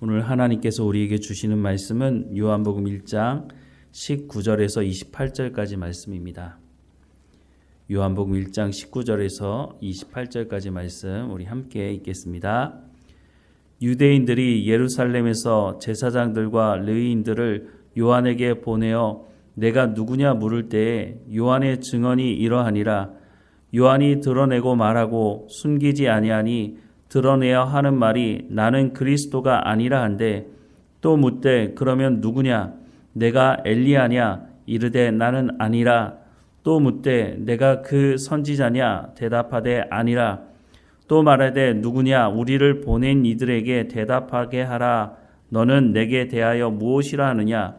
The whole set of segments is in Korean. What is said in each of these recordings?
오늘 하나님께서 우리에게 주시는 말씀은 요한복음 1장 19절에서 28절까지 말씀입니다. 요한복음 1장 19절에서 28절까지 말씀 우리 함께 읽겠습니다. 유대인들이 예루살렘에서 제사장들과 레위인들을 요한에게 보내어 내가 누구냐 물을 때에 요한의 증언이 이러하니라. 요한이 드러내고 말하고 숨기지 아니하니 드러내야 하는 말이 나는 그리스도가 아니라 한데 또 묻되 그러면 누구냐? 내가 엘리야냐? 이르되 나는 아니라. 또 묻되 내가 그 선지자냐? 대답하되 아니라. 또 말하되 누구냐? 우리를 보낸 이들에게 대답하게 하라. 너는 내게 대하여 무엇이라 하느냐?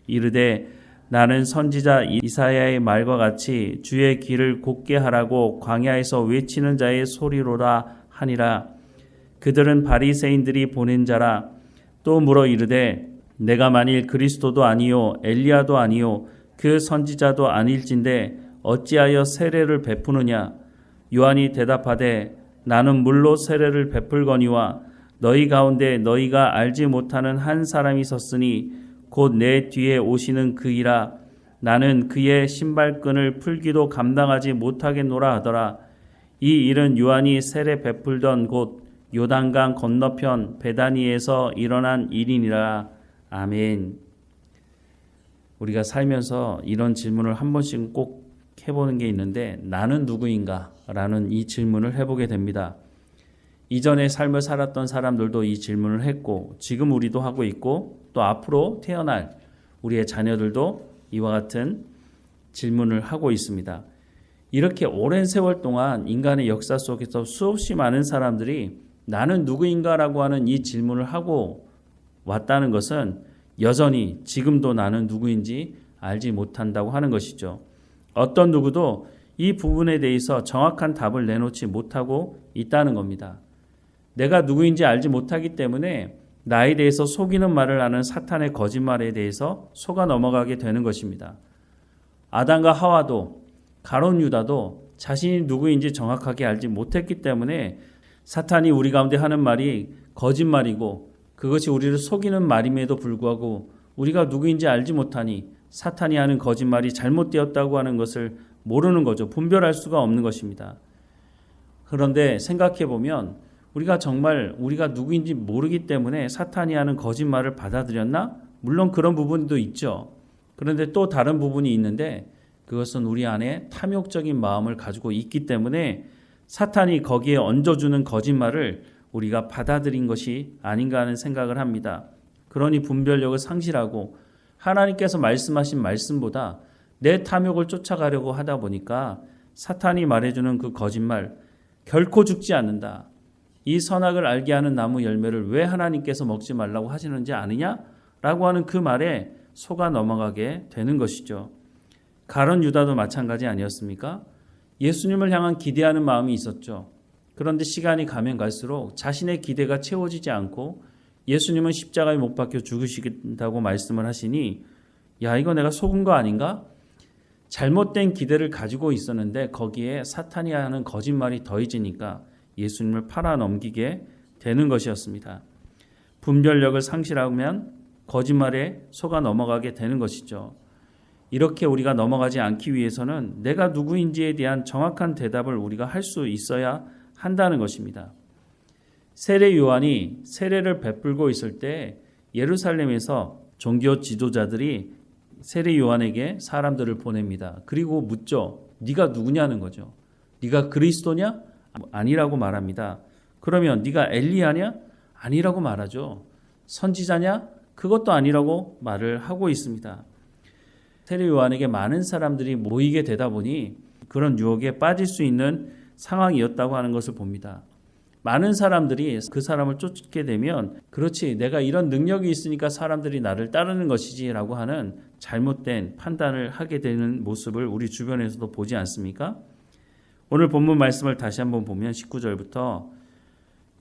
이르되 나는 선지자 이사야의 말과 같이 주의 길을 곧게 하라고 광야에서 외치는 자의 소리로라 하니라. 그들은 바리새인들이 보낸 자라. 또 물어 이르되 내가 만일 그리스도도 아니요 엘리야도 아니요 그 선지자도 아닐진데 어찌하여 세례를 베푸느냐? 요한이 대답하되 나는 물로 세례를 베풀거니와 너희 가운데 너희가 알지 못하는 한 사람이 섰으니 곧 내 뒤에 오시는 그이라. 나는 그의 신발끈을 풀기도 감당하지 못하겠노라 하더라. 이 일은 요한이 세례 베풀던 곳 요단강 건너편 베다니에서 일어난 일이니라. 아멘. 우리가 살면서 이런 질문을 한 번씩 꼭 해보는 게 있는데 나는 누구인가? 라는 이 질문을 해보게 됩니다. 이전에 삶을 살았던 사람들도 이 질문을 했고 지금 우리도 하고 있고 또 앞으로 태어날 우리의 자녀들도 이와 같은 질문을 하고 있습니다. 이렇게 오랜 세월 동안 인간의 역사 속에서 수없이 많은 사람들이 나는 누구인가라고 하는 이 질문을 하고 왔다는 것은 여전히 지금도 나는 누구인지 알지 못한다고 하는 것이죠. 어떤 누구도 이 부분에 대해서 정확한 답을 내놓지 못하고 있다는 겁니다. 내가 누구인지 알지 못하기 때문에 나에 대해서 속이는 말을 하는 사탄의 거짓말에 대해서 속아 넘어가게 되는 것입니다. 아담과 하와도 가룟 유다도 자신이 누구인지 정확하게 알지 못했기 때문에 사탄이 우리 가운데 하는 말이 거짓말이고 그것이 우리를 속이는 말임에도 불구하고 우리가 누구인지 알지 못하니 사탄이 하는 거짓말이 잘못되었다고 하는 것을 모르는 거죠. 분별할 수가 없는 것입니다. 그런데 생각해 보면 우리가 정말 우리가 누구인지 모르기 때문에 사탄이 하는 거짓말을 받아들였나? 물론 그런 부분도 있죠. 그런데 또 다른 부분이 있는데 그것은 우리 안에 탐욕적인 마음을 가지고 있기 때문에 사탄이 거기에 얹어주는 거짓말을 우리가 받아들인 것이 아닌가 하는 생각을 합니다. 그러니 분별력을 상실하고 하나님께서 말씀하신 말씀보다 내 탐욕을 쫓아가려고 하다 보니까 사탄이 말해주는 그 거짓말 결코 죽지 않는다. 이 선악을 알게 하는 나무 열매를 왜 하나님께서 먹지 말라고 하시는지 아느냐? 라고 하는 그 말에 속아 넘어가게 되는 것이죠. 가룟 유다도 마찬가지 아니었습니까? 예수님을 향한 기대하는 마음이 있었죠. 그런데 시간이 가면 갈수록 자신의 기대가 채워지지 않고 예수님은 십자가에 못 박혀 죽으시겠다고 말씀을 하시니 야 이거 내가 속은 거 아닌가? 잘못된 기대를 가지고 있었는데 거기에 사탄이 하는 거짓말이 더해지니까 예수님을 팔아넘기게 되는 것이었습니다. 분별력을 상실하면 거짓말에 속아 넘어가게 되는 것이죠. 이렇게 우리가 넘어가지 않기 위해서는 내가 누구인지에 대한 정확한 대답을 우리가 할 수 있어야 한다는 것입니다. 세례 요한이 세례를 베풀고 있을 때 예루살렘에서 종교 지도자들이 세례 요한에게 사람들을 보냅니다. 그리고 묻죠. 네가 누구냐는 거죠. 네가 그리스도냐? 아니라고 말합니다. 그러면 네가 엘리야냐? 아니라고 말하죠. 선지자냐? 그것도 아니라고 말을 하고 있습니다. 세례 요한에게 많은 사람들이 모이게 되다 보니 그런 유혹에 빠질 수 있는 상황이었다고 하는 것을 봅니다. 많은 사람들이 그 사람을 쫓게 되면 그렇지 내가 이런 능력이 있으니까 사람들이 나를 따르는 것이지 라고 하는 잘못된 판단을 하게 되는 모습을 우리 주변에서도 보지 않습니까? 오늘 본문 말씀을 다시 한번 보면 19절부터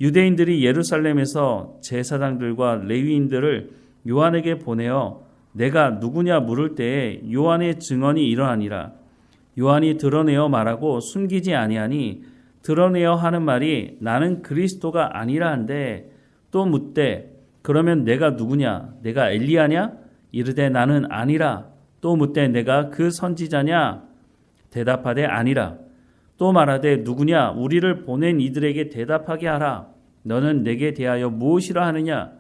유대인들이 예루살렘에서 제사장들과 레위인들을 요한에게 보내어 내가 누구냐 물을 때에 요한의 증언이 이러하니라. 요한이 드러내어 말하고 숨기지 아니하니 드러내어 하는 말이 나는 그리스도가 아니라 한데 또 묻되 그러면 내가 누구냐? 내가 엘리야냐? 이르되 나는 아니라. 또 묻되 내가 그 선지자냐? 대답하되 아니라. 또 말하되 누구냐? 우리를 보낸 이들에게 대답하게 하라. 너는 내게 대하여 무엇이라 하느냐?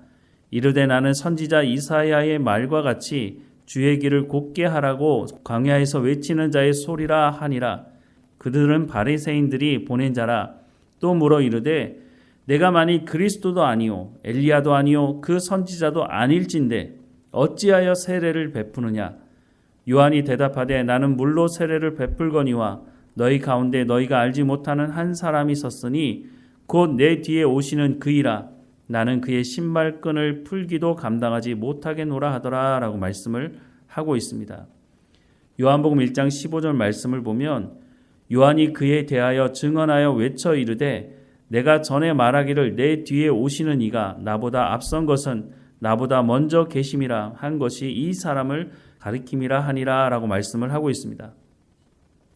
이르되 나는 선지자 이사야의 말과 같이 주의 길을 곧게 하라고 광야에서 외치는 자의 소리라 하니라. 그들은 바리새인들이 보낸 자라. 또 물어 이르되 내가 만일 그리스도도 아니요 엘리야도 아니요 그 선지자도 아닐진데 어찌하여 세례를 베푸느냐? 요한이 대답하되 나는 물로 세례를 베풀거니와 너희 가운데 너희가 알지 못하는 한 사람이 섰으니 곧 내 뒤에 오시는 그이라. 나는 그의 신발끈을 풀기도 감당하지 못하겠노라 하더라 라고 말씀을 하고 있습니다. 요한복음 1장 15절 말씀을 보면 요한이 그에 대하여 증언하여 외쳐 이르되 내가 전에 말하기를 내 뒤에 오시는 이가 나보다 앞선 것은 나보다 먼저 계심이라 한 것이 이 사람을 가리킴이라 하니라 라고 말씀을 하고 있습니다.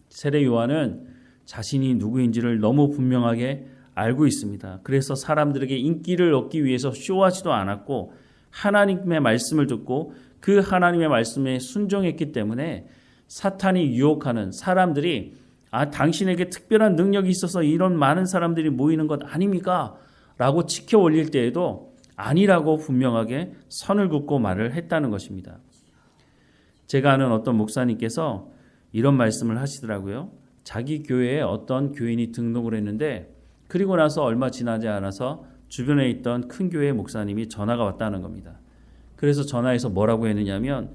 세례 요한은 자신이 누구인지를 너무 분명하게 알고 있습니다. 그래서 사람들에게 인기를 얻기 위해서 쇼하지도 않았고 하나님의 말씀을 듣고 그 하나님의 말씀에 순종했기 때문에 사탄이 유혹하는 사람들이 당신에게 특별한 능력이 있어서 이런 많은 사람들이 모이는 것 아닙니까? 라고 치켜 올릴 때에도 아니라고 분명하게 선을 긋고 말을 했다는 것입니다. 제가 아는 어떤 목사님께서 이런 말씀을 하시더라고요. 자기 교회에 어떤 교인이 등록을 했는데 그리고 나서 얼마 지나지 않아서 주변에 있던 큰 교회 목사님이 전화가 왔다는 겁니다. 그래서 전화해서 뭐라고 했느냐면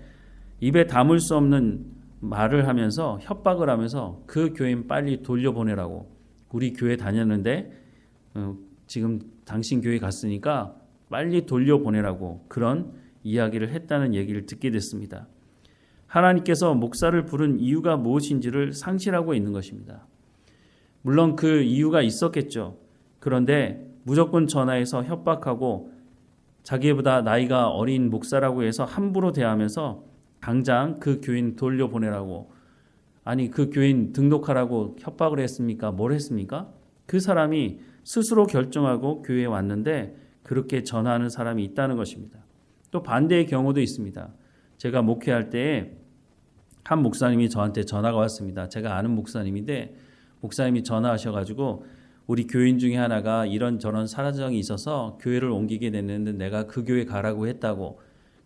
입에 담을 수 없는 말을 하면서 협박을 하면서 그 교인 빨리 돌려보내라고. 우리 교회 다녔는데 지금 당신 교회 갔으니까 빨리 돌려보내라고 그런 이야기를 했다는 얘기를 듣게 됐습니다. 하나님께서 목사를 부른 이유가 무엇인지를 상실하고 있는 것입니다. 물론 그 이유가 있었겠죠. 그런데 무조건 전화해서 협박하고 자기보다 나이가 어린 목사라고 해서 함부로 대하면서 당장 그 교인 돌려보내라고, 아니 그 교인 등록하라고 협박을 했습니까? 뭘 했습니까? 그 사람이 스스로 결정하고 교회에 왔는데 그렇게 전화하는 사람이 있다는 것입니다. 또 반대의 경우도 있습니다. 제가 목회할 때에 한 목사님이 저한테 전화가 왔습니다. 제가 아는 목사님인데 목사님이 전화하셔가지고 우리 교인 중에 하나가 이런저런 사정이 있어서 교회를 옮기게 됐는데 내가 그 교회 가라고 했다고.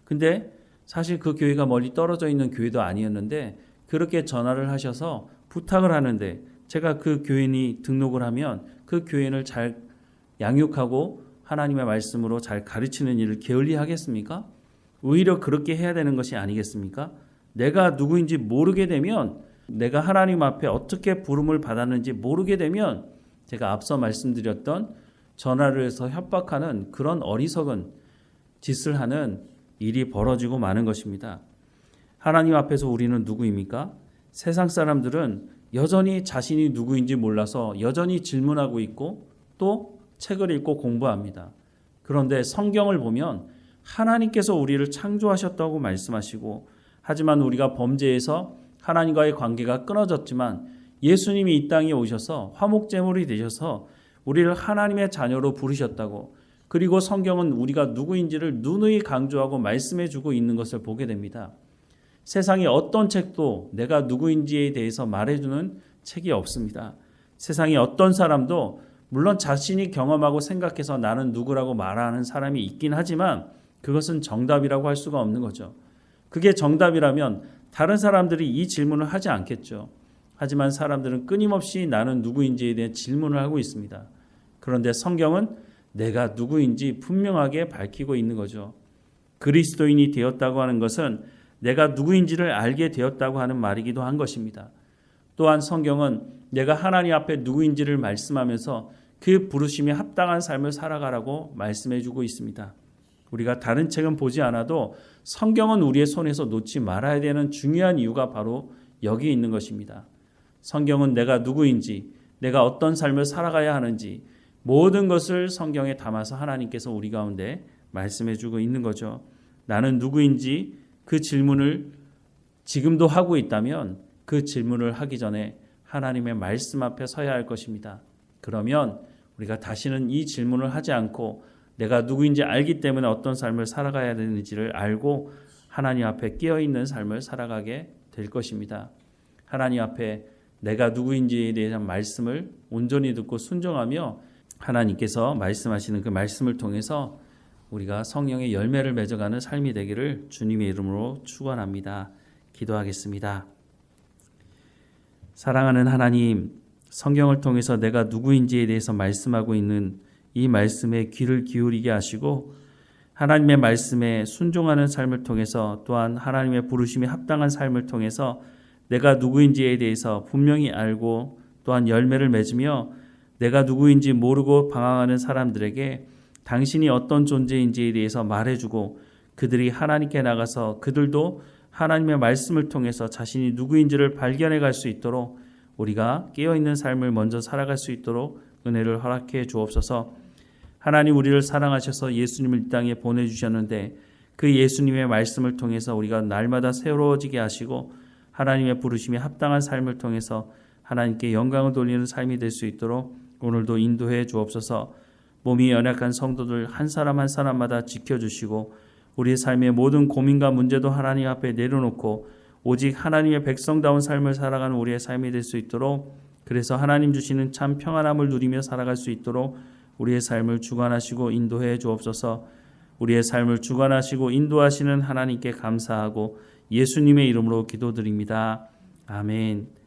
근데 사실 그 교회가 멀리 떨어져 있는 교회도 아니었는데 그렇게 전화를 하셔서 부탁을 하는데 제가 그 교인이 등록을 하면 그 교인을 잘 양육하고 하나님의 말씀으로 잘 가르치는 일을 게을리 하겠습니까? 오히려 그렇게 해야 되는 것이 아니겠습니까? 내가 누구인지 모르게 되면, 내가 하나님 앞에 어떻게 부름을 받았는지 모르게 되면 제가 앞서 말씀드렸던 전화를 해서 협박하는 그런 어리석은 짓을 하는 일이 벌어지고 마는 것입니다. 하나님 앞에서 우리는 누구입니까? 세상 사람들은 여전히 자신이 누구인지 몰라서 여전히 질문하고 있고 또 책을 읽고 공부합니다. 그런데 성경을 보면 하나님께서 우리를 창조하셨다고 말씀하시고, 하지만 우리가 범죄해서 하나님과의 관계가 끊어졌지만 예수님이 이 땅에 오셔서 화목제물이 되셔서 우리를 하나님의 자녀로 부르셨다고, 그리고 성경은 우리가 누구인지를 누누이 강조하고 말씀해주고 있는 것을 보게 됩니다. 세상에 어떤 책도 내가 누구인지에 대해서 말해주는 책이 없습니다. 세상에 어떤 사람도 물론 자신이 경험하고 생각해서 나는 누구라고 말하는 사람이 있긴 하지만 그것은 정답이라고 할 수가 없는 거죠. 그게 정답이라면 다른 사람들이 이 질문을 하지 않겠죠. 하지만 사람들은 끊임없이 나는 누구인지에 대한 질문을 하고 있습니다. 그런데 성경은 내가 누구인지 분명하게 밝히고 있는 거죠. 그리스도인이 되었다고 하는 것은 내가 누구인지를 알게 되었다고 하는 말이기도 한 것입니다. 또한 성경은 내가 하나님 앞에 누구인지를 말씀하면서 그 부르심에 합당한 삶을 살아가라고 말씀해주고 있습니다. 우리가 다른 책은 보지 않아도 성경은 우리의 손에서 놓지 말아야 되는 중요한 이유가 바로 여기 있는 것입니다. 성경은 내가 누구인지, 내가 어떤 삶을 살아가야 하는지 모든 것을 성경에 담아서 하나님께서 우리 가운데 말씀해주고 있는 거죠. 나는 누구인지 그 질문을 지금도 하고 있다면 그 질문을 하기 전에 하나님의 말씀 앞에 서야 할 것입니다. 그러면 우리가 다시는 이 질문을 하지 않고 내가 누구인지 알기 때문에 어떤 삶을 살아가야 되는지를 알고 하나님 앞에 깨어있는 삶을 살아가게 될 것입니다. 하나님 앞에 내가 누구인지에 대한 말씀을 온전히 듣고 순종하며 하나님께서 말씀하시는 그 말씀을 통해서 우리가 성령의 열매를 맺어가는 삶이 되기를 주님의 이름으로 축원합니다. 기도하겠습니다. 사랑하는 하나님, 성경을 통해서 내가 누구인지에 대해서 말씀하고 있는 이 말씀에 귀를 기울이게 하시고 하나님의 말씀에 순종하는 삶을 통해서 또한 하나님의 부르심에 합당한 삶을 통해서 내가 누구인지에 대해서 분명히 알고 또한 열매를 맺으며 내가 누구인지 모르고 방황하는 사람들에게 당신이 어떤 존재인지에 대해서 말해주고 그들이 하나님께 나가서 그들도 하나님의 말씀을 통해서 자신이 누구인지를 발견해 갈 수 있도록 우리가 깨어있는 삶을 먼저 살아갈 수 있도록 은혜를 허락해 주옵소서. 하나님 우리를 사랑하셔서 예수님을 이 땅에 보내주셨는데 그 예수님의 말씀을 통해서 우리가 날마다 새로워지게 하시고 하나님의 부르심에 합당한 삶을 통해서 하나님께 영광을 돌리는 삶이 될 수 있도록 오늘도 인도해 주옵소서. 몸이 연약한 성도들 한 사람 한 사람마다 지켜주시고 우리의 삶의 모든 고민과 문제도 하나님 앞에 내려놓고 오직 하나님의 백성다운 삶을 살아가는 우리의 삶이 될 수 있도록 그래서 하나님 주시는 참 평안함을 누리며 살아갈 수 있도록 우리의 삶을 주관하시고 인도해 주옵소서. 우리의 삶을 주관하시고 인도하시는 하나님께 감사하고 예수님의 이름으로 기도드립니다. 아멘.